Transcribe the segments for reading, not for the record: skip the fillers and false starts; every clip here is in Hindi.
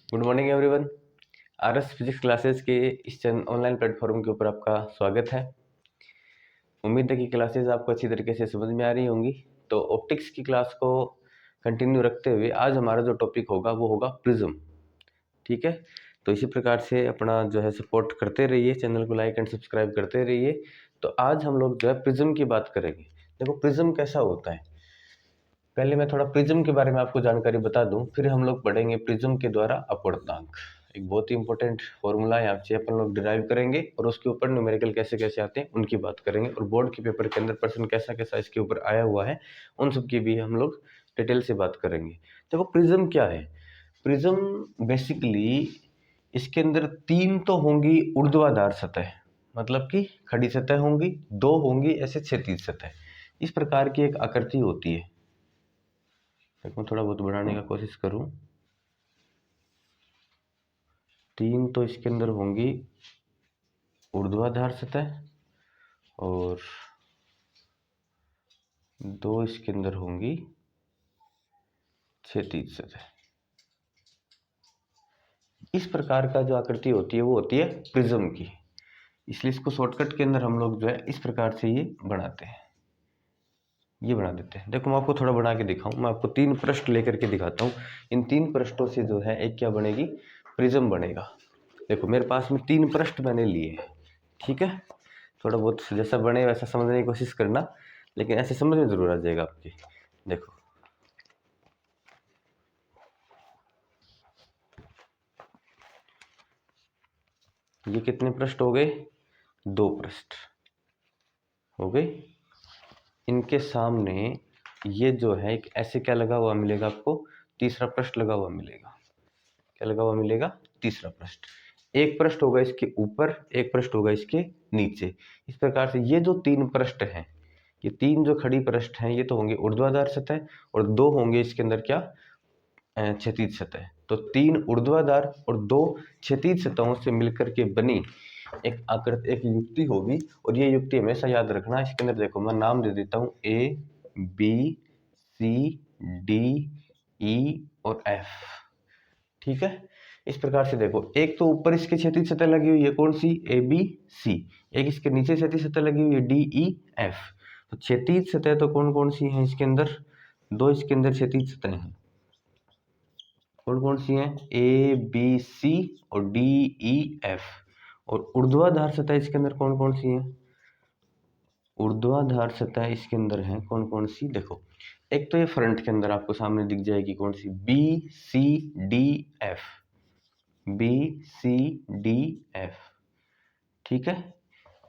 Good morning everyone. RS physics classes के इस ऑनलाइन प्लेटफॉर्म के ऊपर आपका स्वागत है। उम्मीद है कि क्लासेस आपको अच्छी तरीके से समझ में आ रही होंगी। तो ऑप्टिक्स की क्लास को कंटिन्यू रखते हुए आज हमारा जो टॉपिक होगा वो होगा प्रिज्म। ठीक है, तो इसी प्रकार से अपना जो है सपोर्ट करते रहिए, चैनल को लाइक एंड सब्सक्राइब करते रहिए। तो आज हम लोग जो है प्रिज्म की बात करेंगे। देखो प्रिज्म कैसा होता है, पहले मैं थोड़ा प्रिज्म के बारे में आपको जानकारी बता दूं, फिर हम लोग पढ़ेंगे प्रिज्म के द्वारा अपवर्तनांक। एक बहुत ही इंपॉर्टेंट फॉर्मूला यहाँ से अपन लोग डिराइव करेंगे और उसके ऊपर न्यूमेरिकल कैसे कैसे आते हैं उनकी बात करेंगे, और बोर्ड के पेपर के अंदर प्रश्न कैसा कैसा इसके ऊपर आया हुआ है उन सब की भी हम लोग डिटेल से बात करेंगे। देखो प्रिज्म क्या है। प्रिज्म बेसिकली इसके अंदर तीन तो होंगी ऊर्ध्वाधर सतह, मतलब कि खड़ी सतह होंगी, दो होंगी ऐसे क्षैतिज सतह। इस प्रकार की एक आकृति होती है। देखो थोड़ा बहुत बढ़ाने का कोशिश करूं। तीन तो इसके अंदर होंगी ऊर्ध्वाधर सतह और दो इसके अंदर होंगी क्षैतिज सतह। इस प्रकार का जो आकृति होती है वो होती है प्रिज्म की। इसलिए इसको शॉर्टकट के अंदर हम लोग जो है इस प्रकार से ये बनाते हैं, ये बना देते हैं। देखो मैं आपको थोड़ा बना के दिखाऊं, मैं आपको तीन पृष्ठ लेकर के दिखाता हूं। इन तीन पृष्ठों से जो है एक क्या बनेगी, प्रिज्म बनेगा। देखो मेरे पास में तीन पृष्ठ मैंने लिए हैं, ठीक है। थोड़ा बहुत जैसा बने वैसा समझने की कोशिश करना, लेकिन ऐसे समझ में जरूर आ जाएगा आपकी। देखो ये कितने पृष्ठ हो गए, दो पृष्ठ हो गए। इनके सामने ये जो है एक ऐसे क्या लगा हुआ मिलेगा आपको, तीसरा पृष्ठ लगा हुआ मिलेगा। क्या लगा हुआ मिलेगा, तीसरा पृष्ठ। एक पृष्ठ होगा इसके ऊपर, एक पृष्ठ होगा इसके नीचे। इस प्रकार से ये जो तीन पृष्ठ हैं, ये तीन जो खड़ी पृष्ठ हैं, ये तो होंगे ऊर्ध्वाधर सतह और दो होंगे इसके अंदर क्या, क्षैतिज सतह। तो तीन ऊर्ध्वाधर और दो क्षैतिज सतहों से मिलकर के बनी एक आकृति, एक युक्ति होगी। और ये युक्ति हमेशा याद रखना। इसके अंदर देखो मैं नाम दे देता हूँ A B C D E और एफ, ठीक है। इस प्रकार से देखो, एक तो ऊपर इसके क्षैतिज सतह लगी हुई है, कौन सी, ए बी सी। एक इसके नीचे क्षैतिज सतह लगी हुई है, डी ई एफ। तो क्षैतिज सतह तो कौन कौन सी है इसके अंदर, दो इसके अंदर क्षैतिज सतह हैं। कौन कौन सी हैं, ए बी सी और डी ई एफ। और ऊर्ध्वाधर सतह इसके अंदर कौन कौन सी है, ऊर्ध्वाधर सतह इसके अंदर है कौन कौन सी, देखो एक तो ये फ्रंट के अंदर आपको सामने दिख जाएगी, कौन सी, B C D F, B C D F, ठीक है।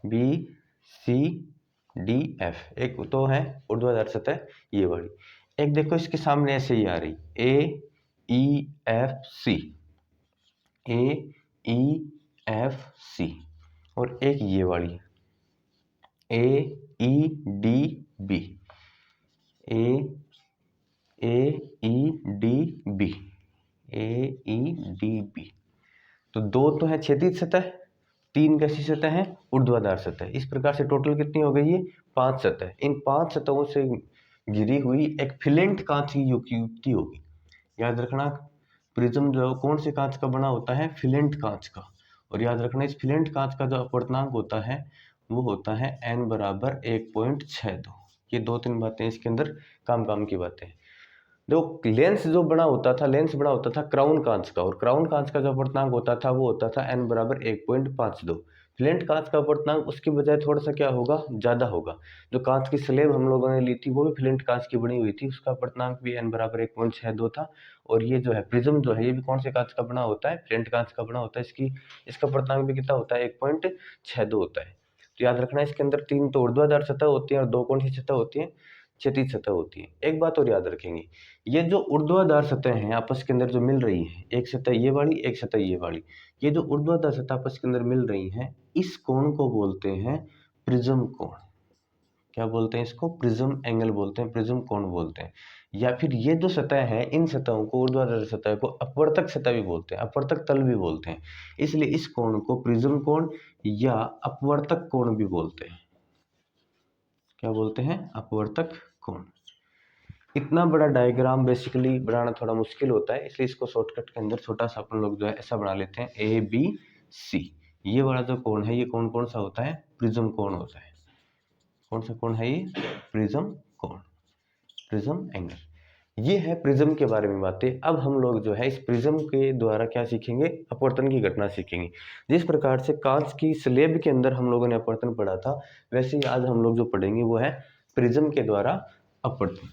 बी सी डी एफ एक तो है ऊर्ध्वाधर सतह ये वाली। एक देखो इसके सामने ऐसे ही आ रही, ए ई एफ सी, ए ई एफ सी। और एक ये वाली ए ई डी बी, ए ई डी बी, ए ई डी बी। तो दो तो है क्षैतिज सतह, तीन कैसी सतह है, ऊर्ध्वाधर सतह। इस प्रकार से टोटल कितनी हो गई है, पांच सतह। इन पांच सतहों से घिरी हुई एक फिलेंट कांच की युक्ति होगी। याद रखना प्रिज्म जो कौन से कांच का बना होता है, फिलेंट कांच का। और याद रखना इस फिलेंट कांच का जो अपवर्तनांक होता है वो होता है n बराबर 1.62। ये दो तीन बातें इसके अंदर काम की बातें हैं। देखो लेंस जो बड़ा होता था, लेंस बड़ा होता था क्राउन कांच का, और क्राउन कांच का जो अपवर्तनांक होता था वो होता था n बराबर 1.52। फिलेंट कांच का अपवर्तनांक उसकी बजाय थोड़ा सा क्या होगा, ज्यादा होगा। जो कांच की स्लेब हम लोगों ने ली थी वो भी फिलेंट कांच की बनी हुई थी, उसका अपवर्तनांक भी n बराबर 1.62 था। और ये जो है प्रिज्म जो है ये भी कौन से कांच का बना होता है, फिलेंट कांच का बना होता है। इसका अपवर्तनांक भी कितना होता है, 1.62 होता है। तो याद रखना इसके अंदर तीन तो ऊर्ध्वाधर सतह होती है और दो कौन सी सतह होती है, क्षैतिज सतह होती है। एक बात और याद रखेंगे, ये जो ऊर्ध्वाधर सतह हैं आपस के अंदर जो मिल रही है, एक सतह ये वाली एक सतह ये वाली, ये जो ऊर्ध्वाधर सतह आपस के अंदर मिल रही हैं, इस कोण को बोलते हैं प्रिज्म कोण। क्या बोलते हैं इसको, प्रिज्म एंगल बोलते हैं, प्रिज्म कोण बोलते हैं। या फिर ये जो सतह है इन सतहों को, ऊर्ध्वाधर सतह को अपवर्तक सतह भी बोलते हैं, अपवर्तक तल भी बोलते हैं। इसलिए इस कोण को प्रिज्म कोण या अपवर्तक कोण भी बोलते हैं। क्या बोलते हैं, अपवर्तक कोण। इतना बड़ा डायग्राम बेसिकली बनाना थोड़ा मुश्किल होता है, इसलिए इसको शॉर्टकट के अंदर छोटा सा अपन लोग जो है ऐसा बना लेते हैं, ए बी सी। ये वाला जो कोण है ये कौन कौन सा होता है? प्रिज्म कोण होता है। कौन सा कोण है ये? प्रिज्म कोण, प्रिज्म एंगल। ये है प्रिज्म के बारे में बातें। अब हम लोग जो है इस प्रिज्म के द्वारा क्या सीखेंगे? अपवर्तन की घटना सीखेंगे। जिस प्रकार से कांच की स्लेब के अंदर हम लोगों ने अपवर्तन पढ़ा था, वैसे ही आज हम लोग जो पढ़ेंगे वो है प्रिज्म के द्वारा अपवर्तन।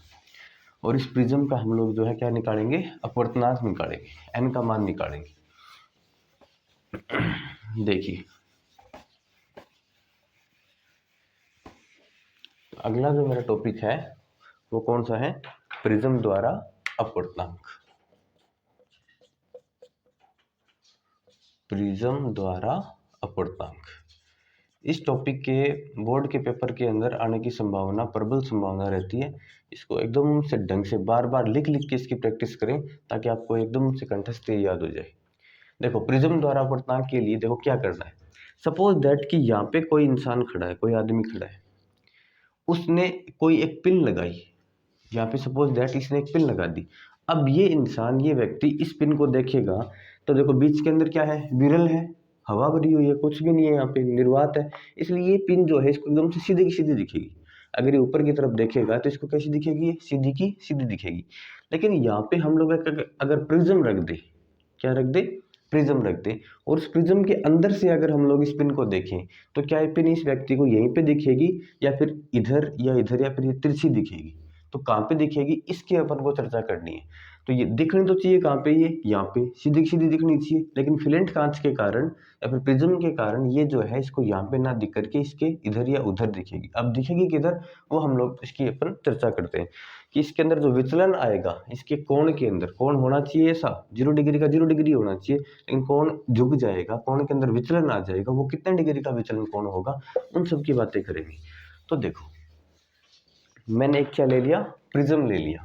और इस प्रिज्म का हम लोग जो है क्या निकालेंगे? अपवर्तनांक निकालेंगे, एन का मान निकालेंगे। देखिए अगला जो मेरा टॉपिक है वो कौन सा है? प्रिज्म द्वारा अपवर्तनांक। प्रिज्म द्वारा अपवर्तनांक, इस टॉपिक के बोर्ड के पेपर के अंदर आने की संभावना, प्रबल संभावना रहती है। इसको एकदम से ढंग से बार बार लिख लिख के इसकी प्रैक्टिस करें ताकि आपको एकदम से कंठस्थ याद हो जाए। देखो प्रिज्म द्वारा अपवर्तनांक के लिए देखो क्या करना है। सपोज दैट कि यहाँ पे कोई इंसान खड़ा है, कोई आदमी खड़ा है, उसने कोई एक पिन लगाई। यहाँ पे सपोज दैट इसने एक पिन लगा दी। अब ये इंसान, ये व्यक्ति इस पिन को देखेगा तो देखो बीच के अंदर क्या है? विरल है, हवा भरी हुई है, कुछ भी नहीं है, यहाँ पे निर्वात है। इसलिए ये पिन जो है इसको एकदम से सीधी की सीधी दिखेगी। अगर ये ऊपर की तरफ देखेगा तो इसको कैसी दिखेगी? सीधी की सीधी दिखेगी। लेकिन यहाँ पे हम लोग अगर प्रिज्म रख दे, क्या रख दे? प्रिज्म रख दे, और उस प्रिज्म के अंदर से अगर हम लोग इस पिन को देखें तो क्या ये पिन इस व्यक्ति को यहीं पे दिखेगी या फिर इधर या इधर या फिर ये तिरछी दिखेगी? तो कहाँ पे दिखेगी, इसकी अपन को चर्चा करनी है। तो ये दिखनी तो चाहिए कहाँ पे? ये यहाँ पे सीधी सीधी दिखनी चाहिए, लेकिन फिलेंट कांच के कारण या फिर प्रिज्म के कारण ये जो है इसको यहाँ पे ना दिख करके इसके इधर या उधर दिखेगी। अब दिखेगी किधर, वो हम लोग इसकी अपन चर्चा करते हैं कि इसके अंदर जो विचलन आएगा, इसके कोण के अंदर कोण होना चाहिए ऐसा 0 डिग्री का 0 डिग्री होना चाहिए, लेकिन कोण झुक जाएगा, कोण के अंदर विचलन आ जाएगा, वो कितने डिग्री का विचलन कोण होगा, उन सब की बातें करेंगे। तो देखो मैंने एक क्या ले लिया? प्रिज्म ले लिया।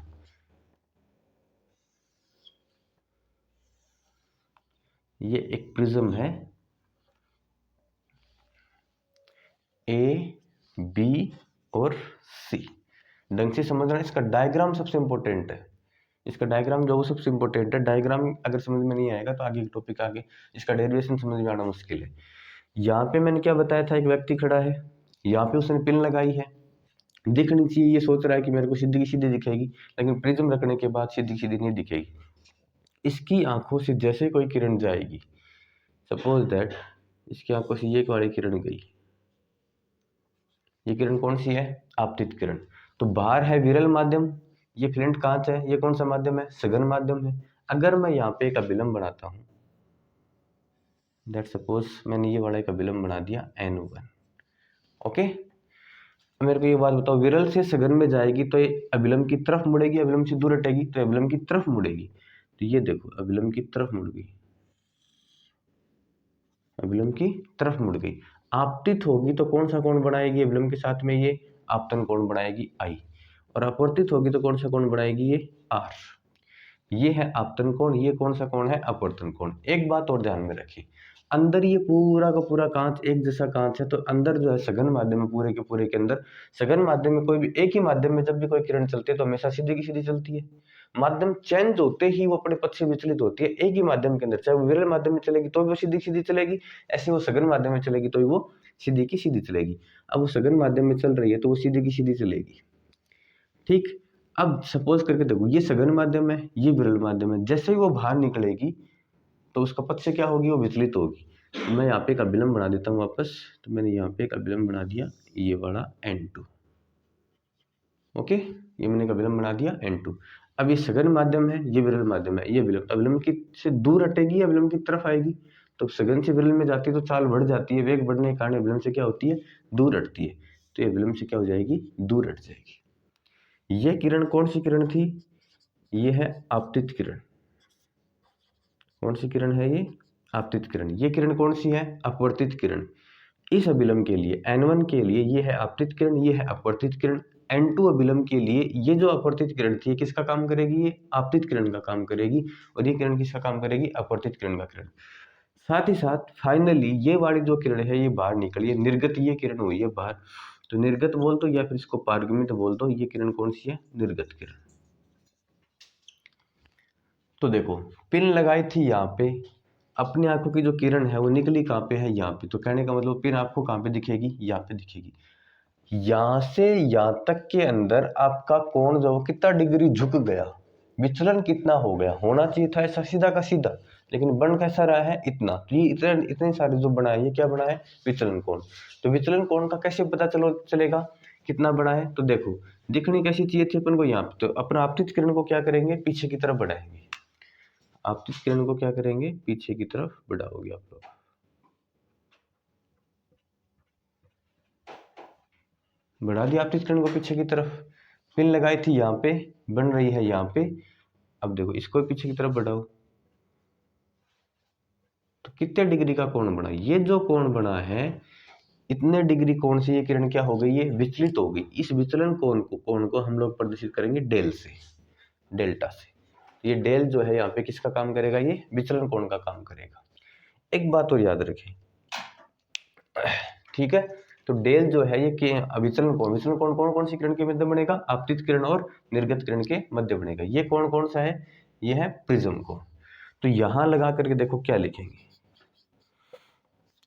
ये एक प्रिज्म है, ए बी और सी। ढंग से समझना, इसका डायग्राम सबसे इंपॉर्टेंट है। इसका डायग्राम जो वो सबसे इंपॉर्टेंट है। डायग्राम अगर समझ में नहीं आएगा तो आगे टॉपिक आगे इसका डेरिवेशन समझ में आना मुश्किल है। यहाँ पे मैंने क्या बताया था? एक व्यक्ति खड़ा है, यहाँ पे उसने पिन लगाई है, दिखनी चाहिए, ये सोच रहा है कि मेरे को सीधी की सीधी दिखेगी, लेकिन प्रिज्म रखने के बाद सीधी सीधी नहीं दिखेगी। इसकी आंखों से जैसे कोई किरण जाएगी, सपोज दैट इसकी आंखों से ये वाली किरण गई, ये किरण कौन सी है? आपतित किरण। तो बाहर है विरल माध्यम, ये फ्लिंट कांच है, ये कौन सा माध्यम है? सघन माध्यम है। अगर मैं यहाँ पे एक अभिलंब बनाता हूँ, दैट सपोज मैंने ये वाला एक अभिलंब बना दिया N1, ओके। मेरे को ये बात बताओ, विरल से सघन में जाएगी तो ये अभिलंब की तरफ मुड़ेगी, अभिलंब से दूर हटेगी तो अभिलंब की तरफ मुड़ेगी। तो ये देखो अभिलंब की तरफ मुड़ गई, अभिलंब की तरफ मुड़ गई। आपतित होगी तो कौन सा कोण बनाएगी अभिलंब के साथ में? ये आपतन कोण बनाएगी I, और अपवर्तित होगी तो कौन सा कोण बनाएगी? ये R। ये है आपतन कोण, ये कौन सा कोण है? अपवर्तन कोण। एक बात और ध्यान में रखिए, अंदर ये पूरा का पूरा कांच एक जैसा कांच है, तो अंदर जो है सघन माध्यम में, पूरे के पूरे के अंदर सघन माध्यम में कोई भी एक ही माध्यम में जब भी कोई किरण चलती है तो हमेशा सीधी की सीधी चलती है। माध्यम चेंज होते ही वो अपने पक्ष से विचलित होती है। एक ही माध्यम के अंदर, चाहे वो विरल माध्यम में चलेगी तो भी वो सीधी सीधी चलेगी, ऐसे वो सघन माध्यम में चलेगी तो भी वो सीधी की सीधी चलेगी। अब वो सघन माध्यम में चल रही है तो वो सीधी की सीधी चलेगी, ठीक। अब सपोज करके देखो, ये सघन माध्यम है, ये विरल माध्यम है, जैसे ही वो बाहर निकलेगी तो उसका पक्ष क्या होगी? वो विचलित होगी। तो मैं यहाँ पे एक अभिलंब बना देता हूँ वापस। तो मैंने यहाँ पे एक अभिलंब बना दिया, ये वाला N2, ओके। ये मैंने एक अभिलंब बना दिया N2। अब ये सघन माध्यम है, ये विरल माध्यम है, ये विलंब अभिलंब की से दूर हटेगी, अभिलंब की तरफ आएगी। तो सघन से विरल में जाती है तो चाल बढ़ जाती है, वेग बढ़ने के कारण अभिलंब से क्या होती है? दूर हटती है। तो ये अभिलंब से क्या हो जाएगी? दूर हट जाएगी। ये किरण कौन सी किरण थी? ये है आपतित किरण। कौन सी किरण है ये? आपतित किरण। ये किरण कौन सी है? अपवर्तित किरण। इस अभिलंब के लिए N1 के लिए ये है आपतित किरण, ये है अपवर्तित किरण। N2 अभिलंब के लिए ये जो अपवर्तित किरण थी किसका काम करेगी? ये आपतित किरण का काम करेगी, और ये किरण किसका काम करेगी? अपवर्तित किरण का किरण। साथ ही साथ फाइनली ये वाली जो किरण है ये बाहर निकली है, निर्गत ये किरण हुई है बाहर। तो निर्गत बोल दो या फिर इसको पारगमित बोल दो, ये किरण कौन सी है? निर्गत किरण। तो देखो पिन लगाई थी यहाँ पे, अपनी आंखों की जो किरण है वो निकली कहाँ पे है, यहाँ पे। तो कहने का मतलब पिन आपको कहाँ पे दिखेगी, यहाँ पे दिखेगी। यहाँ से यहाँ तक के अंदर आपका कोण जो कितना डिग्री झुक गया, विचलन कितना हो गया, होना चाहिए था ऐसा सीधा का सीधा, लेकिन बन कैसा रहा है इतना। तो ये इतने सारे जो बना है, ये क्या बना है, विचलन कोण। तो विचलन कोण का कैसे पता चलेगा कितना बड़ा है। तो देखो दिखनी कैसी चाहिए थी अपन को, यहाँ पे। तो अपना आपतित किरण को क्या करेंगे, पीछे की तरफ बढ़ाएंगे। आपतित किरण को क्या करेंगे, पीछे की तरफ बढ़ाओगे आप लोग। बढ़ा दिया आपतित किरण को पीछे की तरफ। पिन लगाई थी यहाँ पे, बन रही है यहाँ पे। अब देखो इसको पीछे की तरफ बढ़ाओ, तो कितने डिग्री का कोण बना। ये जो कोण बना है इतने डिग्री कोण से ये किरण क्या हो गई, ये विचलित हो गई। इस विचलन कोण को हम लोग प्रदर्शित करेंगे डेल से, डेल्टा से। ये डेल जो है यहाँ पे किसका काम करेगा, ये विचलन कोण का काम करेगा। एक बात और याद रखें, ठीक है। तो डेल जो है ये विचलन कोण कौन कौन सी किरण के मध्य बनेगा, आपतित किरण और निर्गत किरण के मध्य बनेगा। ये कोण कौन सा है, ये है प्रिज्म कोण। तो यहां लगा करके देखो क्या लिखेंगे,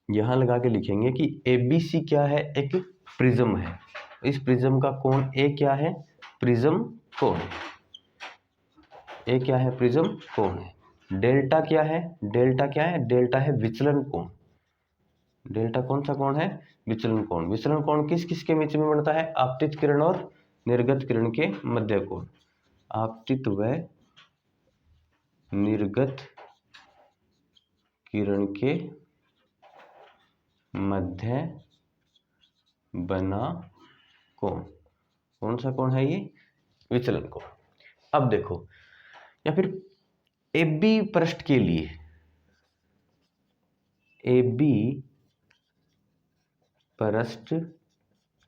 यहां लगा के लिखेंगे कि ABC क्या है, एक प्रिज्म है। इस प्रिज्म का कोण ए क्या है, प्रिज्म कोण। ए क्या है, प्रिज्म कोण है। डेल्टा क्या है, डेल्टा क्या है, डेल्टा है विचलन कोण। डेल्टा कौन सा कोण है, विचलन कोण। विचलन कोण किस किस के बीच में बनता है, आपतित किरण और निर्गत किरण के मध्य कोण। आपतित व निर्गत किरण के मध्य बना कोण। कौन सा कोण है ये, विचलन कोण। अब देखो या फिर AB पृष्ठ के लिए, AB पृष्ठ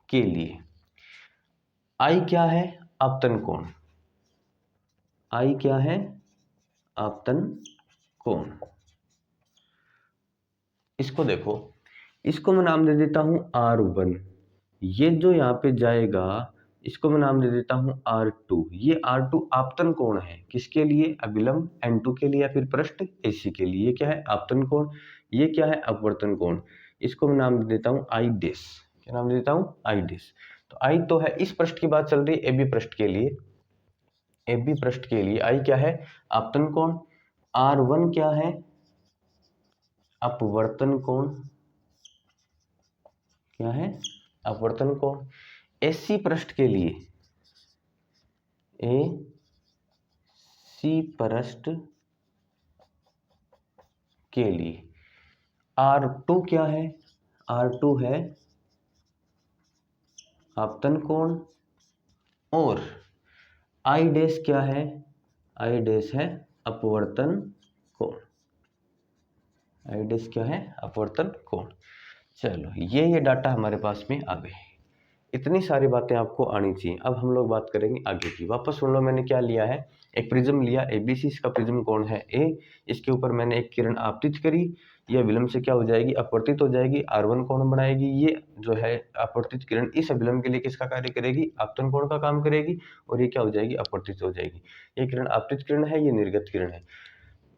के लिए I क्या है, आपतन कोण। I क्या है, आपतन कोण। इसको देखो, इसको मैं नाम दे देता हूं R1। ये जो यहाँ पे जाएगा इसको मैं नाम दे देता हूं R2। ये R2 आपतन कोण है, किसके लिए, अभिलंब N2 के लिए या फिर पृष्ठ AC के लिए। ये क्या है, आपतन कोण। ये क्या है, अपवर्तन कोण। इसको मैं नाम दे देता हूं I डैश। क्या नाम दे देता हूं, I डैश। तो I तो है, इस पृष्ठ की बात चल रही है AB पृष्ठ के लिए। AB पृष्ठ के लिए I क्या है, आपतन कोण। R1 क्या है, अपवर्तन कोण। क्या है, अपवर्तन कोण। AC पृष्ठ के लिए, AC पृष्ठ के लिए R2 क्या है, R2 है आपतन कोण। और I डैश क्या है, I डैश है अपवर्तन कोण। I डैश क्या है, अपवर्तन कोण। चलो ये डाटा हमारे पास में आ गए। इतनी सारी बातें आपको आनी चाहिए। अब हम लोग बात करेंगे आगे की। वापस सुन लो, मैंने क्या लिया है, एक प्रिज्म लिया ABC, इसका प्रिज्म कोण है A। इसके ऊपर मैंने एक किरण आपतित करी, यह विलंब से क्या हो जाएगी, अपवर्तित हो जाएगी, R1 कोण बनाएगी। ये जो है अपवर्तित किरण इस अभिलंब के लिए किसका कार्य करेगी, आपतन कोण का काम करेगी, और ये क्या हो जाएगी, अपवर्तित हो जाएगी। ये किरण आपतित किरण है, ये निर्गत किरण है।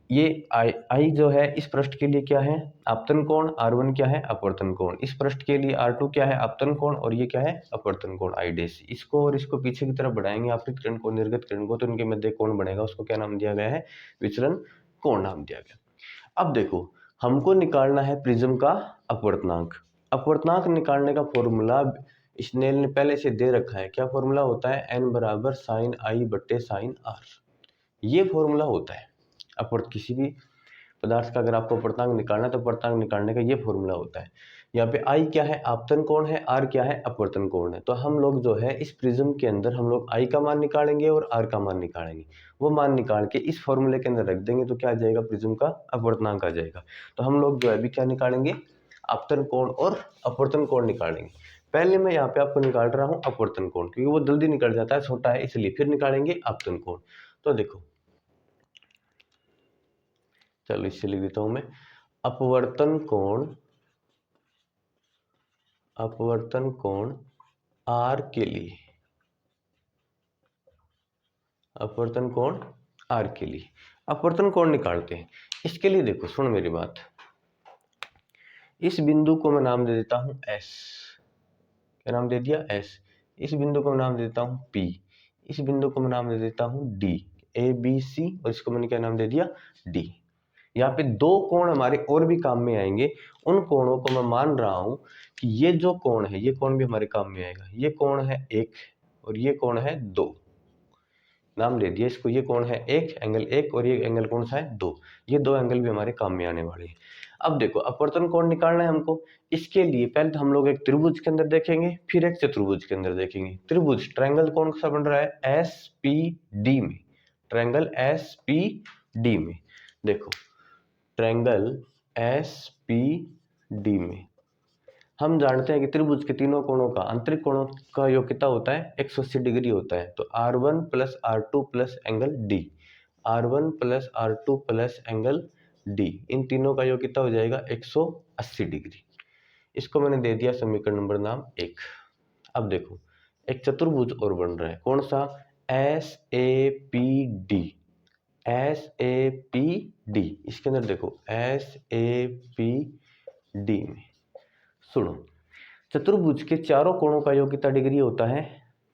ये I जो है इस पृष्ठ के लिए क्या है, आपतन कोण। R1 क्या है, अपवर्तन कोण। इस पृष्ठ के लिए R2 क्या है, आपतन कोण, और ये क्या है, अपवर्तन कोण I डैश। इसको और इसको पीछे की तरफ बढ़ाएंगे, आपतित किरण को निर्गत किरण को, तो इनके मध्य कोण बनेगा, उसको क्या नाम दिया गया है, विचलन कोण नाम दिया गया। अब देखो हमको निकालना है प्रिज्म का अपवर्तनांक। अपवर्तनांक निकालने का फॉर्मूला स्नेल ने पहले से दे रखा है। क्या फॉर्मूला होता है, n बराबर साइन I बट्टे साइन R। ये फॉर्मूला होता है किसी भी पदार्थ का अगर आपको अपवर्तनांक निकालना है तो अपवर्तनांक निकालने का ये फॉर्मूला होता है। यहाँ पे I क्या है, आपतन कोण है, R क्या है, अपवर्तन कोण है। तो हम लोग जो है इस प्रिज्म के अंदर हम लोग I का मान निकालेंगे और R का मान निकालेंगे। वो मान निकाल के इस फॉर्मूले के अंदर रख देंगे तो क्या आ जाएगा, प्रिज्म का अपवर्तनांक आ जाएगा। तो हम लोग जो है अभी क्या निकालेंगे, आपतन कोण और अपवर्तन कोण निकालेंगे। पहले मैं यहाँ पे आपको निकाल रहा हूँ अपवर्तन कोण, क्योंकि वो जल्दी निकल जाता है, छोटा है इसलिए। फिर निकालेंगे आपतन कोण। तो देखो चलो इससे लिख देता हूं मैं, अपवर्तन कोण, अपवर्तन कोण R के लिए, अपवर्तन कोण R के लिए। अपवर्तन कोण निकालते हैं। इसके लिए देखो सुन मेरी बात, इस बिंदु को मैं नाम दे देता हूं S, क्या नाम दे दिया S। इस बिंदु को मैं नाम दे देता हूं P, इस बिंदु को मैं नाम दे देता हूं D, ABC, और इसको मैंने क्या नाम दे दिया D। यहाँ पे दो कोण हमारे और भी काम में आएंगे, उन कोणों को मैं मान रहा हूं कि ये जो कोण है ये कोण भी हमारे काम में आएगा। ये कोण है 1 और ये कोण है 2, नाम दे दिया इसको। ये कोण है 1, एंगल 1, और ये एंगल कौन सा है 2। ये दो एंगल भी हमारे काम में आने वाले हैं। अब देखो अपवर्तन कोण निकालना है हमको। इसके लिए पहले तो हम लोग एक त्रिभुज के अंदर देखेंगे, फिर एक चतुर्भुज के अंदर देखेंगे। त्रिभुज ट्रायंगल कौन सा बन रहा है SPD में, ट्रायंगल SPD में। देखो ट्रायंगल SPD में हम जानते हैं कि त्रिभुज के तीनों कोणों का आंतरिक कोणों का योग कितना होता है 180 डिग्री होता है। तो R1 plus R2 plus angle D, R1 plus R2 plus angle D, इन तीनों का योग कितना हो जाएगा 180 डिग्री। इसको मैंने दे दिया समीकरण नंबर नाम 1। अब देखो एक चतुर्भुज और बन रहा है, कौन सा SAPD, SAPD। इसके अंदर देखो SAPD में सुनो, चतुर्भुज के चारों कोणों का योग कितना डिग्री होता है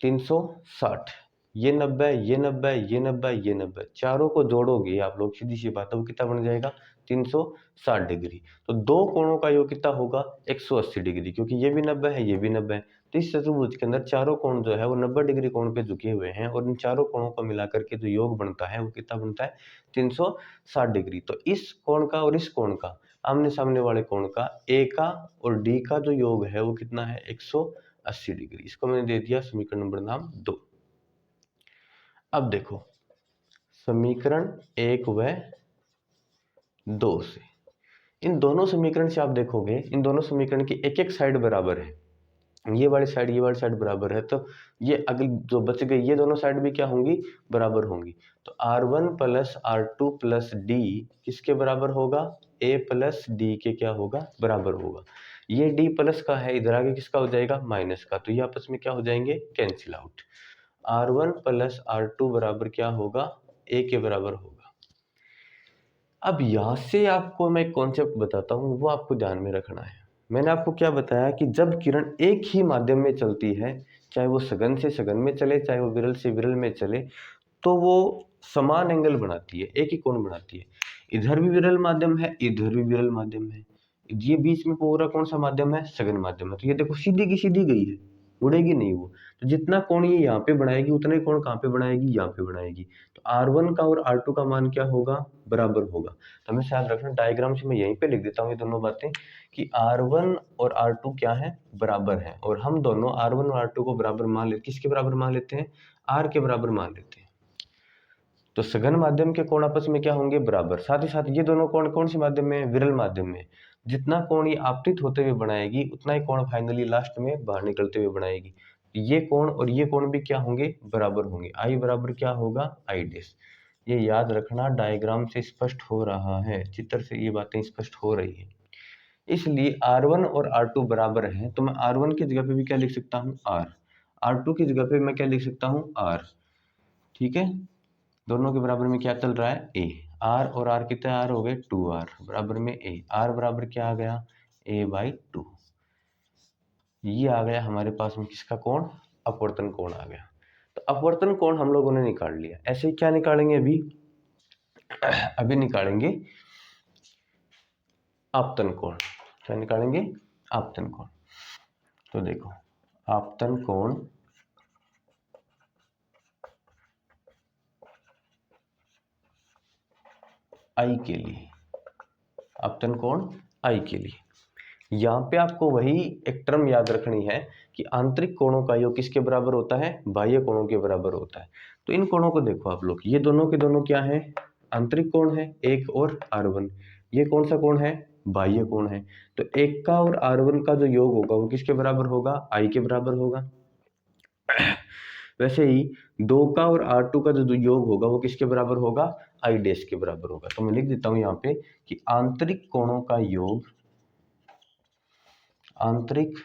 360। ये 90, ये 90, ये 90, ये 90, चारों को जोड़ोगे आप लोग, सीधी सी बात है, वो कितना बन जाएगा 360 डिग्री। तो दो कोणों का योग कितना होगा 180 डिग्री, क्योंकि ये भी 90 है ये भी 90 है। तो इस चतुर्भुज के अंदर चारों कोण जो है वो 90 डिग्री कोण पे झुके हुए हैं, और इन चारों कोणों को मिलाकर के जो योग बनता है वो कितना बनता है 360 डिग्री। तो इस कोण का और इस कोण का, आमने सामने वाले कोण का A का और D का जो योग है वो कितना है 180 डिग्री। इसको मैंने दे दिया समीकरण नंबर नाम 2। अब देखो समीकरण 1 व 2 से, इन दोनों समीकरण से आप देखोगे इन दोनों समीकरण की एक एक साइड बराबर है। ये वाली साइड बराबर है, तो ये अगली जो बच गई ये दोनों साइड भी क्या होंगी बराबर होंगी। तो R1 plus R2 plus D किसके बराबर होगा A प्लस D के क्या होगा बराबर होगा। ये D प्लस का है, इधर आगे किसका हो जाएगा माइनस का, तो ये आपस में क्या हो जाएंगे cancel out. R1 plus R2 बराबर क्या होगा A के बराबर होगा। अब यहाँ से आपको मैं एक कॉन्सेप्ट बताता हूँ, वो आपको ध्यान में रखना है। मैंने आपको क्या बताया कि जब किरण एक ही माध्यम में चलती है, चाहे वो सघन से सघन में चले चाहे वो विरल से विरल में चले, तो वो समान एंगल बनाती है, एक ही कोण बनाती है। इधर भी विरल माध्यम है इधर भी विरल माध्यम है, ये बीच में पूरा कौन सा माध्यम है सघन माध्यम है। तो ये देखो सीधी की सीधी गई है, उड़ेगी नहीं वो। तो जितना कोण ये यहाँ पे बनाएगी उतना ही कोण कहाँ पे बनाएगी यहाँ पे बनाएगी। तो R1 का और R2 का मान क्या होगा बराबर होगा। तो हमें याद रखना, डायग्राम से मैं यहीं पे लिख देता हूँ ये दोनों बातें कि R1 और R2 क्या है बराबर है, और हम दोनों R1 और R2 को बराबर मान लेते, किसके बराबर मान लेते हैं R के बराबर मान लेते हैं। तो सघन माध्यम के कोण आपस में क्या होंगे बराबर। साथ ही साथ ये दोनों कोण कौन से माध्यम में विरल माध्यम में, जितना कोण ये आपतित होते हुए बनाएगी उतना ही कोण फाइनली लास्ट में बाहर निकलते हुए बनाएगी। ये कोण और ये कोण भी क्या होंगे बराबर होंगे। आई बराबर क्या होगा आई डैश। ये याद रखना, डायग्राम से स्पष्ट हो रहा है, चित्र से ये बातें स्पष्ट हो रही है। इसलिए R1 और R2 बराबर है, तो मैं R1 की जगह पे भी क्या लिख सकता हूँ R, R2 की जगह पे मैं क्या लिख सकता हूँ R। ठीक है, दोनों के बराबर में क्या चल रहा है A। R और R कितने R हो गए 2R बराबर में A। R बराबर क्या आ गया A/2। ये आ गया हमारे पास में किसका कोण अपवर्तन कोण आ गया। तो अपवर्तन कोण हम लोगों ने निकाल लिया। ऐसे ही क्या निकालेंगे अभी निकालेंगे आपतन कोण। क्या निकालेंगे आपतन कोण। तो देखो आपतन कोण I के लिए, आपतन कोण I के लिए यहाँ पे आपको वही एक टर्म याद रखनी है कि आंतरिक कोणों का योग किसके बराबर होता है बाह्य कोणों के बराबर होता है। तो इन कोणों को देखो आप लोग, ये दोनों के दोनों क्या है आंतरिक कोण है एक और R1। ये कौन सा कोण है बाह्य कोण है। तो एक का और R1 का जो योग होगा वो किसके बराबर होगा I के बराबर होगा। वैसे ही 2 का और R2 का जो योग होगा वो किसके बराबर होगा I डैश के बराबर होगा। तो मैं लिख देता हूं यहाँ पे कि आंतरिक कोणों का योग, आंतरिक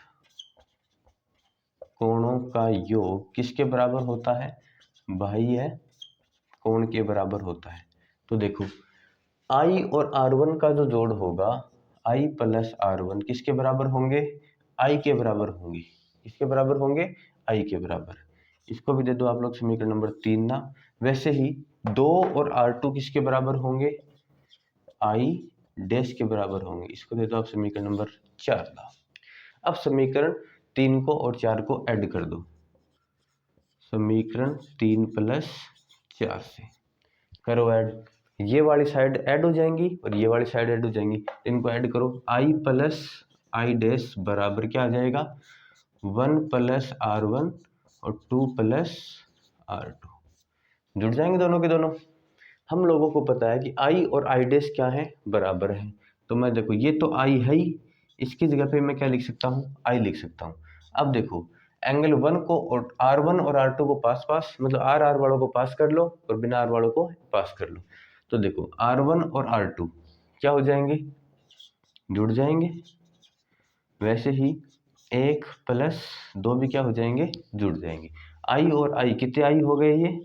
कोणों का योग किसके बराबर होता है बाह्य कोण के बराबर होता है। तो देखो I और R1 का जो जोड़ होगा I प्लस R1 किसके बराबर होंगे? I के बराबर होंगे। किसके बराबर होंगे? I के बराबर। इसको भी दे दो आप लोग समीकरण नंबर 3 ना। वैसे ही 2 और R2 किसके बराबर होंगे? I डैश के बराबर होंगे। इसको दे दो आप समीकरण नंबर 4 ना। अब समीकरण 3 को और 4 को ऐड कर दो। समीकरण 3 प्लस 4 से करो ऐड। ये वाली साइड ऐड हो जाएंगी और ये वाली साइड ऐड हो जाएंगी। इनको ऐड करो। I प्लस आई डैश बराबर क्या आ जाएगा? 1 प्लस R1 और 2 प्लस R2। जुड़ जाएंगे दोनों के दोनों। हम लोगों को पता है कि I और I डैश क्या है? बराबर है। तो मैं देखो ये तो I है ही, इसकी जगह पे मैं क्या लिख सकता हूँ? I लिख सकता हूँ। अब देखो एंगल 1 को और R1 और R2 को पास पास, मतलब R वालों को पास कर लो और बिना R वालों को पास कर लो। तो देखो R1 और R2 क्या हो जाएंगे? जुड़ जाएंगे। वैसे ही 1 प्लस 2 भी क्या हो जाएंगे? जुड़ जाएंगे। I और I कितने I हो गए? ये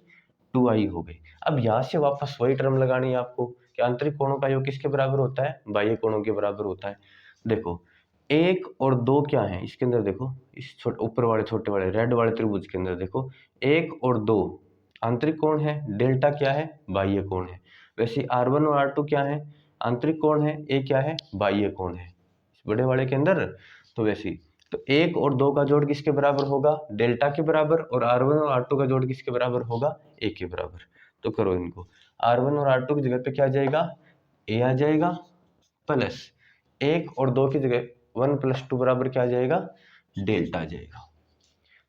2I हो गए। अब यहाँ से वापस वही टर्म लगानी है आपको कि आंतरिक कोणों का योग किसके बराबर होता है? बाह्य कोणों के बराबर होता है। देखो 1 और 2 क्या है इसके अंदर? देखो इस ऊपर वाले छोटे वाले रेड वाले त्रिभुज के अंदर देखो 1 और 2 आंतरिक कोण है। डेल्टा क्या है? बाह्य कोण है। वैसे R1 और R2 क्या है? आंतरिक कोण है। ए क्या है? बाह्य कोण है इस बड़े वाले के अंदर। तो वैसे तो 1 और 2 का जोड़ किसके बराबर होगा? डेल्टा के बराबर। और R1 और R2 का जोड़ किसके बराबर होगा? ए के बराबर। तो करो इनको। R1 और R2 की जगह पे क्या आ जाएगा? ए आ जाएगा प्लस 1 और 2 की जगह 1 प्लस 2 बराबर क्या आ जाएगा? डेल्टा आ जाएगा।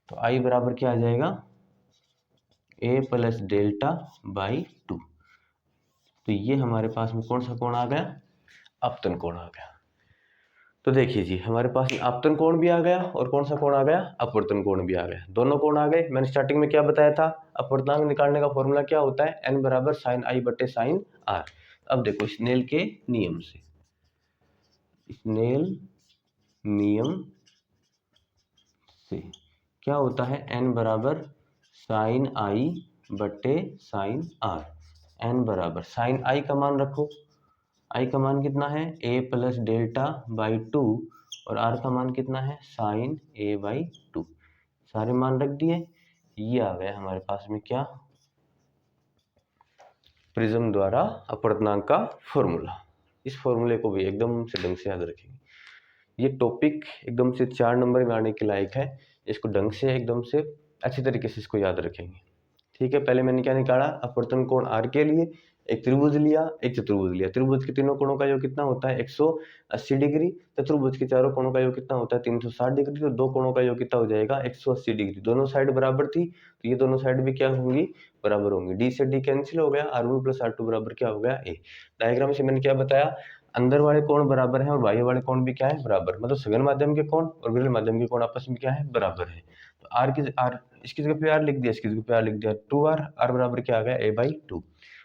तो I बराबर क्या आ जाएगा? ए प्लस डेल्टा बाई 2। तो ये हमारे पास में कौन सा कोण आ गया? अपतन कोण आ गया। तो देखिए जी हमारे पास आपतन कोण भी आ गया और कौन सा कोण आ गया? अपवर्तन कोण भी आ गया। दोनों कोण आ गए। मैंने स्टार्टिंग में क्या बताया था? अपवर्तनांक निकालने का फॉर्मूला क्या होता है? n बराबर साइन आई बटे साइन आर। अब देखो स्नेल के नियम से, स्नेल नियम से क्या होता है? n बराबर साइन आई बटे साइन आर। n बराबर साइन आई का मान रखो। आई का मान कितना है? a प्लस डेल्टा बाई 2 और r का मान कितना है? Sine a by 2। सारे मान रख दिए। ये आ गया हमारे पास में क्या? प्रिज्म द्वारा अपवर्तनांक का फॉर्मूला। इस फॉर्मूले को भी एकदम से ढंग से याद रखेंगे। ये टॉपिक एकदम से 4 नंबर में आने के लायक है। इसको ढंग से एकदम से अच्छी तरीके से इसको याद रखेंगे। ठीक है, पहले मैंने क्या निकाला? अपवर्तन कोण आर के लिए एक त्रिभुज लिया, एक चतुर्भुज लिया। त्रिभुज के तीनों कोणों का योग कितना होता है? 180 डिग्री। चतुर्भुज के चारों कोणों का योग कितना होता है? 360 डिग्री। तो दो कोणों का योग कितना हो जाएगा? 180 डिग्री। दोनों साइड बराबर थी तो ये दोनों साइड भी क्या होंगी? बराबर होंगी। डी से डी कैंसिल हो गया। R1 प्लस R2 बराबर क्या हो गया? ए। डायग्राम से मैंने क्या बताया? अंदर वाले कोण बराबर हैं और बाह्य वाले कोण भी क्या है? बराबर। मतलब सघन माध्यम के कोण और विरल माध्यम के कोण आपस में क्या है? बराबर है। तो आर इसकी जगह पे आर लिख दिया, इसकी जगह पे आर लिख दिया। 2r, आर बराबर क्या आ गया? a by 2।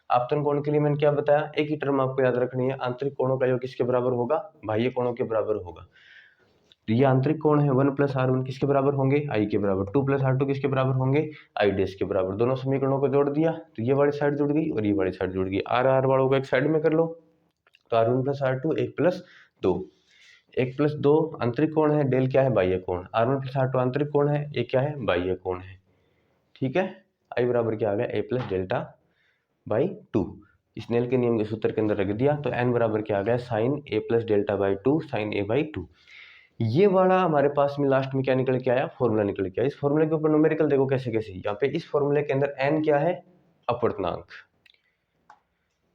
आपतन कोण के लिए मैंने क्या बताया? एक ही टर्म आपको याद रखनी है। आंतरिक कोणों का योग किसके बराबर होगा? बाह्य कोणों के बराबर होगा। तो ये आंतरिक कोण है 1 प्लस R1 किसके बराबर होंगे? I के बराबर। 2 प्लस R2 किसके बराबर होंगे? I डैश के बराबर। दोनों समीकरणों को जोड़ दिया तो ये वाली साइड जुड़ गई और ये वाली साइड जुड़ गई। R वालों को एक साइड में कर लो तो R1 plus R2 1 plus 2। 1 plus 2 आंतरिक कोण है, डेल क्या है? बाह्य कोण। R1 प्लस R2 आंतरिक कोण है, ए क्या है? बाह्य कोण है। ठीक है, I बराबर क्या आ गया? a plus delta by 2। स्नेल के नियम के सूत्र के अंदर रख दिया तो n बराबर क्या आ गया? Sine a plus delta by 2 sine a by 2। ये वाला हमारे पास में लास्ट में क्या निकल के आया? फॉर्मूला निकल के आया। इस फॉर्मूले के ऊपर न्यूमेरिकल देखो कैसे कैसे। यहाँ पे इस फॉर्मूले के अंदर n क्या है? अपवर्तनांक।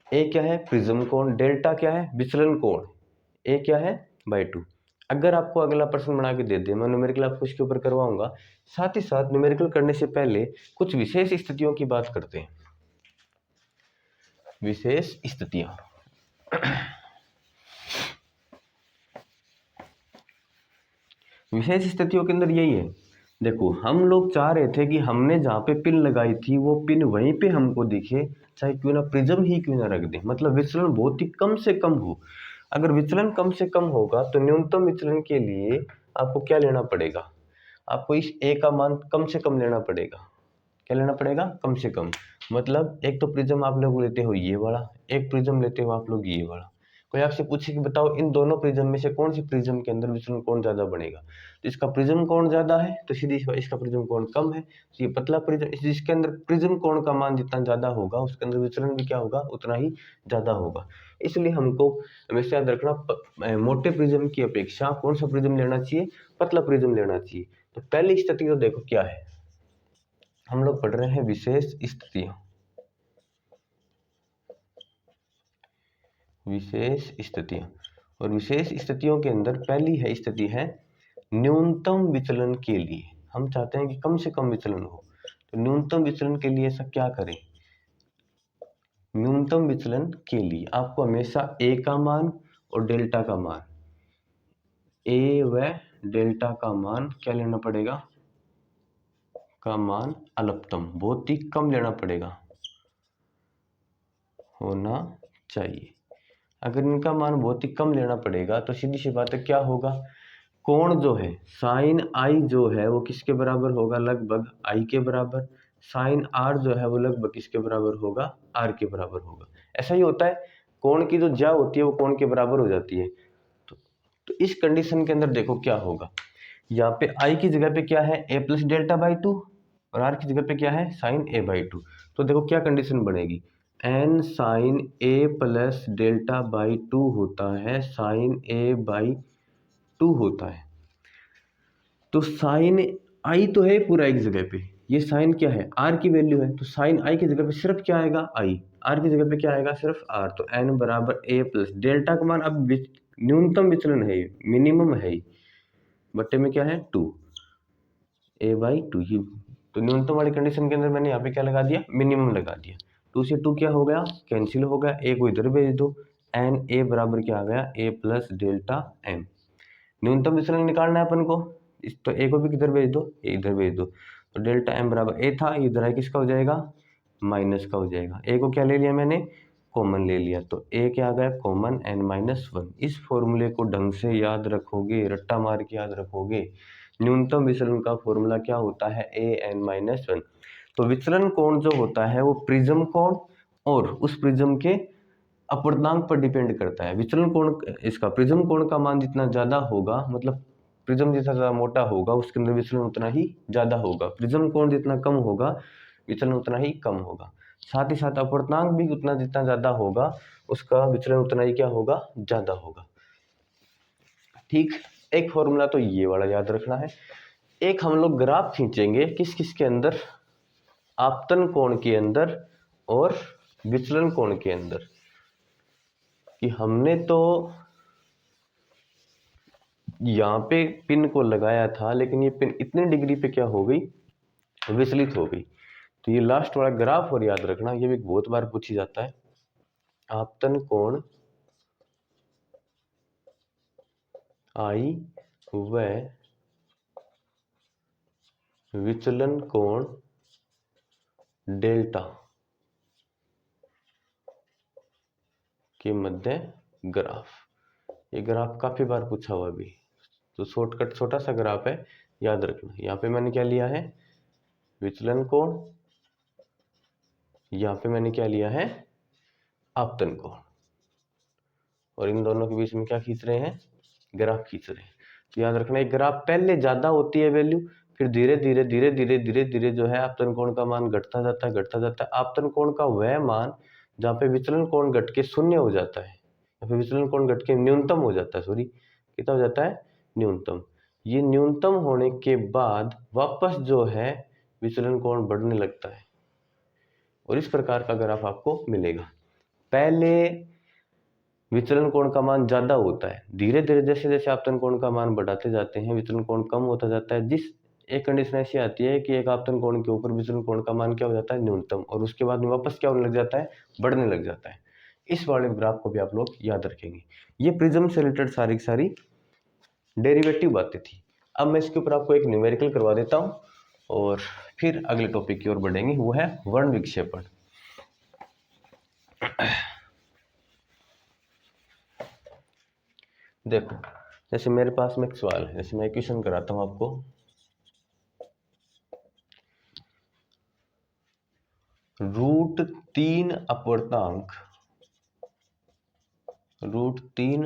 a क्या है? प्रिज्म कोण। डेल्टा क्या है? विचलन कोण। a क्या है? बाई 2। अगर आपको अगला प्रश्न बना के दे दे, मैं न्यूमेरिकल आपको इसके ऊपर करवाऊंगा। साथ ही साथ न्यूमेरिकल करने से पहले कुछ विशेष स्थितियों की बात करते हैं। विशेष स्थितियां। विशेष स्थितियों के अंदर यही है। देखो हम लोग चाह रहे थे कि हमने जहाँ पे पिन लगाई थी वो पिन वहीं पे हमको दिखे, चाहे क्यों ना प्रिज्म ही क्यों ना रख दे। मतलब विचलन बहुत ही कम से कम हो। अगर विचलन कम से कम होगा तो न्यूनतम विचलन के लिए आपको क्या लेना पड़ेगा? आपको इस ए का मान कम से कम लेना पड़ेगा। क्या लेना पड़ेगा, कम से कम। मतलब एक तो प्रिज्म आप लोग लेते हो ये वाला, एक प्रिज्म लेते हो आप लोग ये वाला। कोई आपसे पूछे कि बताओ इन दोनों प्रिज्म में से कौन सी प्रिज्म के अंदर विचलन कोण ज्यादा बनेगा, तो इसका प्रिज्म कोण ज्यादा है तो सीधी इसका प्रिज्म कोण कम है। तो ये पतला प्रिज्म, जिसके अंदर प्रिज्म कोण का मान जितना ज्यादा होगा उसके अंदर विचलन भी क्या होगा, उतना ही ज्यादा होगा। इसलिए हमको हमेशा याद रखना मोटे प्रिज्म की अपेक्षा कौन सा प्रिज्म लेना चाहिए, पतला प्रिज्म लेना चाहिए। तो पहली स्थिति तो देखो क्या है, हम लोग पढ़ रहे हैं विशेष स्थितियां। विशेष स्थितियां, और विशेष स्थितियों के अंदर पहली है स्थिति है न्यूनतम विचलन के लिए। हम चाहते हैं कि कम से कम विचलन हो, तो न्यूनतम विचलन के लिए ऐसा क्या करें, न्यूनतम विचलन के लिए आपको हमेशा ए का मान और डेल्टा का मान, ए व डेल्टा का मान क्या लेना पड़ेगा, का मान अल्पतम, बहुत ही कम लेना पड़ेगा, होना चाहिए। अगर इनका मान बहुत ही कम लेना पड़ेगा तो सीधी सी बात है क्या होगा, कोण जो है साइन आई जो है वो किसके बराबर होगा, लगभग आई के बराबर। साइन आर जो है वो लगभग किसके बराबर होगा, आर के बराबर होगा। ऐसा ही होता है, कोण की जो ज्या होती है वो कोण के बराबर हो जाती है। तो इस कंडीशन के अंदर देखो क्या होगा, यहाँ पे आई की जगह पे क्या है, ए प्लस डेल्टा बाई टू, और आर की जगह पे क्या है, साइन ए बाई टू। तो देखो क्या कंडीशन बनेगी, n sine a plus delta by two होता है, साइन ए बाई टू होता है। तो साइन आई तो है पूरा एक जगह पे, ये साइन क्या है, आर की वैल्यू है, तो साइन आई की जगह पे सिर्फ क्या आएगा, आई। आर की जगह पे क्या आएगा, सिर्फ आर। तो एन बराबर ए प्लस डेल्टा का मान अब न्यूनतम विचलन है, मिनिमम है, बट्टे में क्या है, टू, ए बाई टू। ये तो न्यूनतम वाली कंडीशन के अंदर मैंने यहाँ पे क्या लगा दिया, मिनिमम लगा दिया। टू से टू क्या हो गया, कैंसिल हो गया, ए को इधर भेज दो, एन ए बराबर क्या आ गया, ए प्लस डेल्टा एम। न्यूनतम विचलन निकालना है अपन को, इस तो ए को भी किधर भेज दो, ए इधर भेज दो। तो डेल्टा एम बराबर ए था, इधर है किसका हो जाएगा, माइनस का हो जाएगा। ए को क्या ले लिया मैंने, कॉमन ले लिया, तो ए क्या आ गया, कॉमन एन माइनस वन। इस फॉर्मूले को ढंग से याद रखोगे, रट्टा मार के याद रखोगे, न्यूनतम विचलन का फॉर्मूला क्या होता है, ए एन माइनस वन। तो विचलन कोण जो होता है वो प्रिज्म कोण और उस प्रिज्म के अपूर्णांक पर डिपेंड करता है। विचलन कोण, इसका प्रिज्म कोण का मान जितना ज्यादा होगा, मतलब प्रिज्म जितना ज्यादा मोटा होगा उसके अंदर विचलन उतना ही ज्यादा होगा, प्रिज्म कोण जितना कम होगा विचलन उतना ही कम होगा। साथ ही साथ अपूर्णांक भी उतना जितना ज्यादा होगा उसका विचलन उतना ही क्या होगा, ज्यादा होगा। ठीक, एक फॉर्मूला तो ये वाला याद रखना है। एक हम लोग ग्राफ खींचेंगे किस किस के अंदर, आपतन कोण के अंदर और विचलन कोण के अंदर, कि हमने तो यहाँ पे पिन को लगाया था लेकिन ये पिन इतने डिग्री पे क्या हो गई, विचलित हो गई। तो ये लास्ट वाला ग्राफ और याद रखना, ये भी बहुत बार पूछी जाता है। आपतन कोण आई व विचलन कोण डेल्टा के मध्य ग्राफ। ये ग्राफ काफी बार पूछा हुआ भी, तो शॉर्टकट छोटा सा ग्राफ है, याद रखना। यहाँ पे मैंने क्या लिया है, विचलन कोण, यहाँ पे मैंने क्या लिया है, आपतन कोण, और इन दोनों के बीच में क्या खींच रहे हैं, ग्राफ खींच रहे हैं। तो याद रखना एक ग्राफ पहले ज्यादा होती है वैल्यू, फिर धीरे धीरे धीरे धीरे धीरे धीरे जो है आपतन कोण का मान घटता जाता है, घटता जाता है। आपतन कोण का वह मान जहाँ पे विचलन कोण घट के शून्य हो जाता है, या फिर विचलन कोण घट के न्यूनतम हो जाता है, सॉरी कितना हो जाता है, न्यूनतम। ये न्यूनतम होने के बाद वापस जो है विचलन कोण बढ़ने लगता है, और इस प्रकार का ग्राफ आपको मिलेगा। पहले विचलन कोण का मान ज्यादा होता है, धीरे धीरे जैसे जैसे आपतन कोण का मान बढ़ाते जाते हैं विचलन कोण कम होता जाता है। जिस एक कंडीशन ऐसी आती है कि एक आपतन कोण के ऊपर विचलन कोण का मान क्या हो जाता है, न्यूनतम, और उसके बाद में वापस क्या होने लग जाता है, बढ़ने लग जाता है। इस वाले ग्राफ को भी आप लोग याद रखेंगे। ये प्रिज्म से रिलेटेड सारी की सारी डेरिवेटिव बातें थी। अब मैं इसके ऊपर आपको एक न्यूमेरिकल करवा देता हूँ और फिर अगले टॉपिक की ओर बढ़ेंगे, वो है वर्ण विक्षेपण। देखो जैसे मेरे पास में एक सवाल है, जैसे मैं क्वेश्चन कराता हूँ आपको। रूट तीन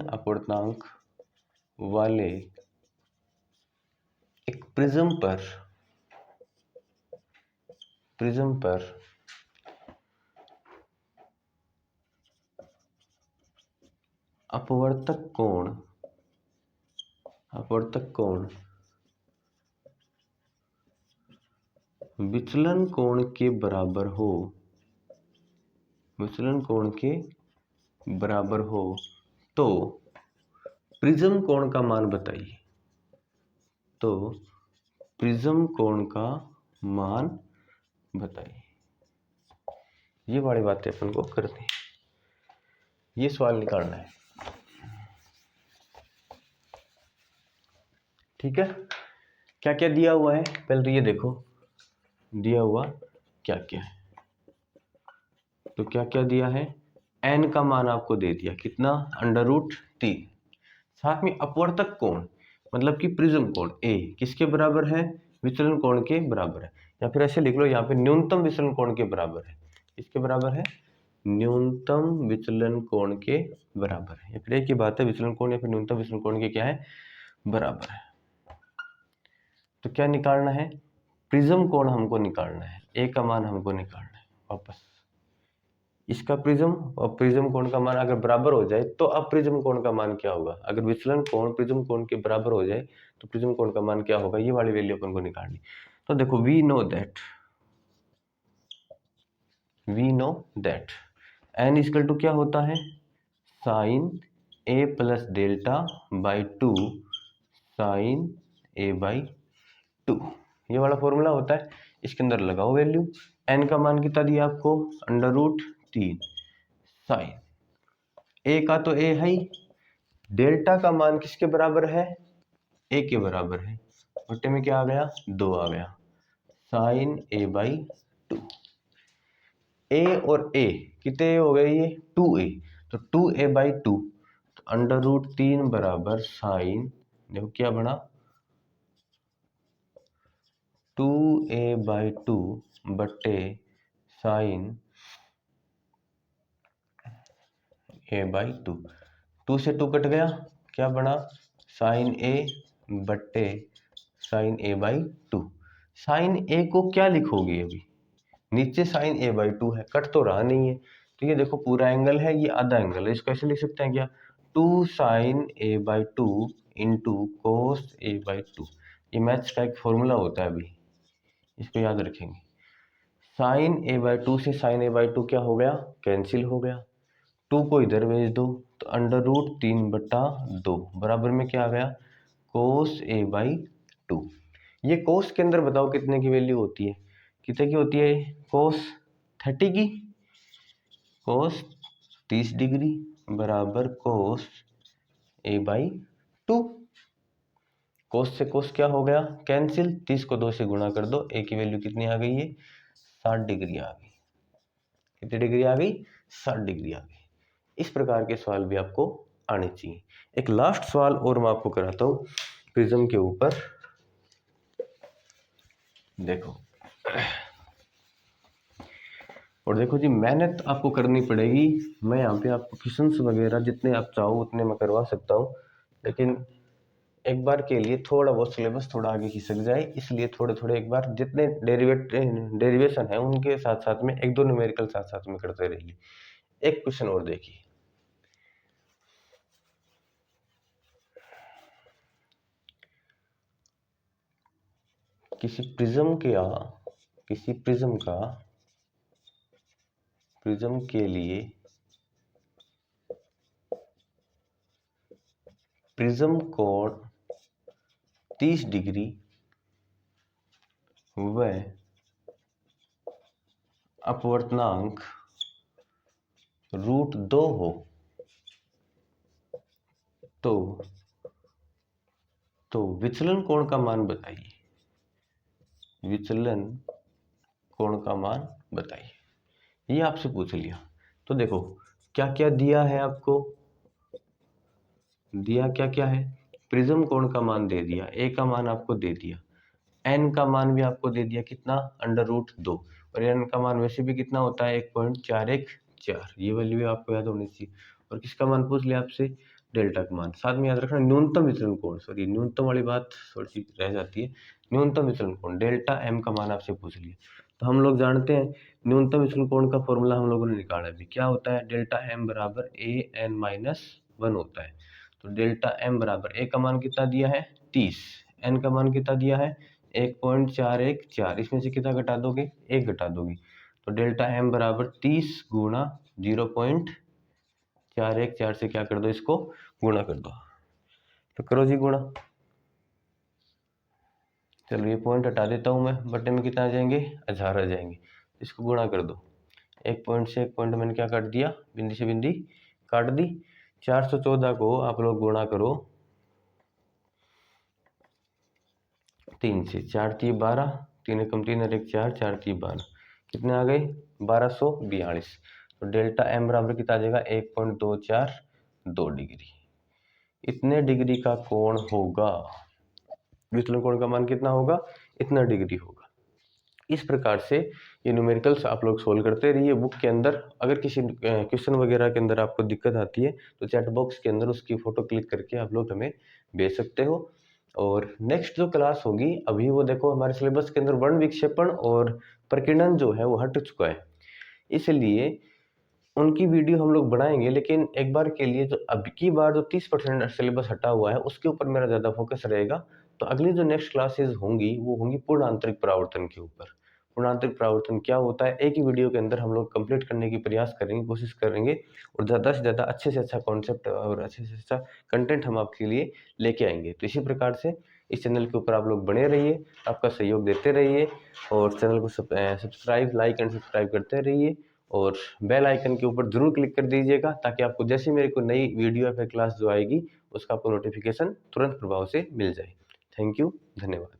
अपवर्तनांक वाले एक प्रिज्म पर अपवर्तक कोण विचलन कोण के बराबर हो तो प्रिज्म कोण का मान बताइए। ये वाली बातें अपन को करनी है, ये सवाल निकालना है। ठीक है, क्या क्या दिया हुआ है पहले तो ये देखो, दिया हुआ क्या क्या है। तो क्या क्या दिया है, n का मान आपको दे दिया कितना, √3। साथ में अपवर्तक कोण मतलब कि प्रिज्म कोण A किसके बराबर है, विचलन कोण के बराबर है। या फिर ऐसे लिख लो, यहाँ पे न्यूनतम विचलन कोण के बराबर है। किसके बराबर है, न्यूनतम विचलन कोण के बराबर है। या फिर एक ही बात है, विचलन कोण या फिर न्यूनतम विचलन कोण के क्या है, बराबर है। तो क्या निकालना है, प्रिज्म कोण हमको निकालना है, A का मान हमको निकालना है। वापस इसका प्रिज्म और प्रिज्म कोण का मान अगर बराबर हो जाए तो अब प्रिज्म कोण का मान क्या होगा। अगर विचलन कोण प्रिज्म कोण के बराबर हो जाए तो प्रिज्म कोण का मान क्या होगा, ये वाली वैल्यू अपन को निकालनी। तो देखो we know that n equal to क्या होता है, sine a plus delta by 2 sine a by 2, ये वाला फॉर्मूला होता है। इसके अंदर लगाओ वैल्यू, n का मान कितना दिया आपको, √3 साइन a का तो a है ही, डेल्टा का मान किसके बराबर है, a के बराबर है, बट्टे में क्या आ गया, 2 आ गया, साइन a बाई 2। a और a कितने हो गए, ये 2a, तो 2a बाई 2, तो √3 बराबर साइन, देखो क्या बना, 2a बाई 2 बट्टे साइन a बाई 2, 2 से 2 कट गया, क्या बना, साइन a बट्टे sine a by 2। Sine a को क्या लिखोगे, अभी नीचे साइन a बाई 2 है, कट तो रहा नहीं है, तो ये देखो पूरा एंगल है, ये आधा एंगल है, इसको ऐसे लिख सकते हैं क्या, 2 sine a by 2 into cos a by 2। ये मैथ्स का एक फॉर्मूला होता है, अभी इसको याद रखेंगे। साइन a बाई 2 से साइन a बाई 2 क्या हो गया, कैंसिल हो गया, 2 को इधर भेज दो तो √3/2 बराबर में क्या आ गया, कोस a बाई 2। ये कोस के अंदर बताओ कितने की वैल्यू होती है, कितने की होती है, कोस 30 की, कोस 30 डिग्री बराबर कोस a बाई 2। कोस से कोस क्या हो गया, कैंसिल, 30 को 2 से गुणा कर दो, a की वैल्यू कितनी आ गई है, 60 डिग्री आ गई। कितनी डिग्री आ गई, 60 डिग्री आ गई। इस प्रकार के सवाल भी आपको आने चाहिए। एक लास्ट सवाल और मैं आपको कराता हूँ प्रिज्म के ऊपर, देखो, और देखो जी मेहनत आपको करनी पड़ेगी। मैं यहाँ पे आपको क्वेश्चंस वगैरह जितने आप चाहो उतने मैं करवा सकता हूँ, लेकिन एक बार के लिए थोड़ा बहुत सिलेबस थोड़ा आगे खिसक जाए, इसलिए थोड़े थोड़े एक बार जितने डेरिवेशन है उनके साथ साथ में 1-2 न्यूमेरिकल साथ साथ में करते रहिए। एक क्वेश्चन और देखिए, किसी प्रिज्म के लिए प्रिज्म कोण 30 डिग्री व अपवर्तनांक √2 हो तो विचलन कोण का मान बताइए, विचलन कोण का मान बताइए, ये आपसे पूछ लिया। तो देखो क्या क्या दिया है आपको, दिया क्या क्या है, प्रिज्म कोण का मान दे दिया, a का मान आपको दे दिया, n का मान भी आपको दे दिया कितना, √2, और n का मान वैसे भी कितना होता है 1.414, ये वैल्यू भी आपको याद होनी चाहिए। और किसका मान पूछ लिया आपसे, डेल्टा का मान। साथ में याद रखना न्यूनतम विचलन कोण, सॉरी न्यूनतम वाली बात थोड़ी सी रह जाती है, न्यूनतम विचलन कोण डेल्टा m का मान आपसे पूछ लिया। तो हम लोग जानते हैं न्यूनतम विचलन कोण का फॉर्मूला हम लोगों ने निकाला अभी, क्या होता है, डेल्टा m बराबर an-1 होता है। तो डेल्टा m बराबर a का मान कितना दिया है 30, n का मान कितना दिया है 1.414, इसमें से कितना घटा दोगे, 1 घटा दोगे। तो डेल्टा m बराबर 30 गुणा 0.414 से क्या कर दो, इसको गुणा कर दो। तो करो जी गुणा। चलो ये पॉइंट हटा देता हूँ मैं, बटे में कितना आ जाएंगे, 1000 आ जाएंगे। इसको गुणा कर दो, एक पॉइंट से एक पॉइंट मैंने क्या काट दिया, बिंदी से बिंदी काट दी। 414 को आप लोग गुणा करो 3 से, 4 3 12, 3 एकम 3 और 1 4, 4 3 12, कितने आ गए 1242। तो डेल्टा m बराबर कितना आ जाएगा 1.242 डिग्री। इतने डिग्री का कोण होगा, विचलन कोण का मान कितना होगा, इतना डिग्री होगा। इस प्रकार से ये न्यूमेरिकल्स आप लोग सोल्व करते रहिए बुक के अंदर। अगर किसी क्वेश्चन वगैरह के अंदर आपको दिक्कत आती है तो चैट बॉक्स के अंदर उसकी फोटो क्लिक करके आप लोग हमें भेज सकते हो। और नेक्स्ट जो क्लास होगी, अभी वो देखो हमारे सिलेबस के अंदर वर्ण विक्षेपण और प्रकीर्णन जो है वो हट चुका है, इसलिए उनकी वीडियो हम लोग बनाएंगे। लेकिन एक बार के लिए, जो अब की बार जो 30% सिलेबस हटा हुआ है उसके ऊपर मेरा ज़्यादा फोकस रहेगा। तो अगली जो नेक्स्ट क्लासेस होंगी वो होंगी पूर्ण आंतरिक परावर्तन के ऊपर। पूर्ण आंतरिक परावर्तन क्या होता है, एक ही वीडियो के अंदर हम लोग कंप्लीट करने की प्रयास करेंगे, कोशिश करेंगे, और ज़्यादा से ज़्यादा अच्छे से अच्छा कॉन्सेप्ट और अच्छे से अच्छा कंटेंट हम आपके लिए लेके आएंगे। तो इसी प्रकार से इस चैनल के ऊपर आप लोग बने रहिए, आपका सहयोग देते रहिए, और चैनल को सब्सक्राइब, लाइक एंड सब्सक्राइब करते रहिए, और बेल आइकन के ऊपर जरूर क्लिक कर दीजिएगा, ताकि आपको जैसे मेरी कोई नई वीडियो या फिर क्लास जो आएगी उसका आपको नोटिफिकेशन तुरंत प्रभाव से मिल जाए। थैंक यू, धन्यवाद।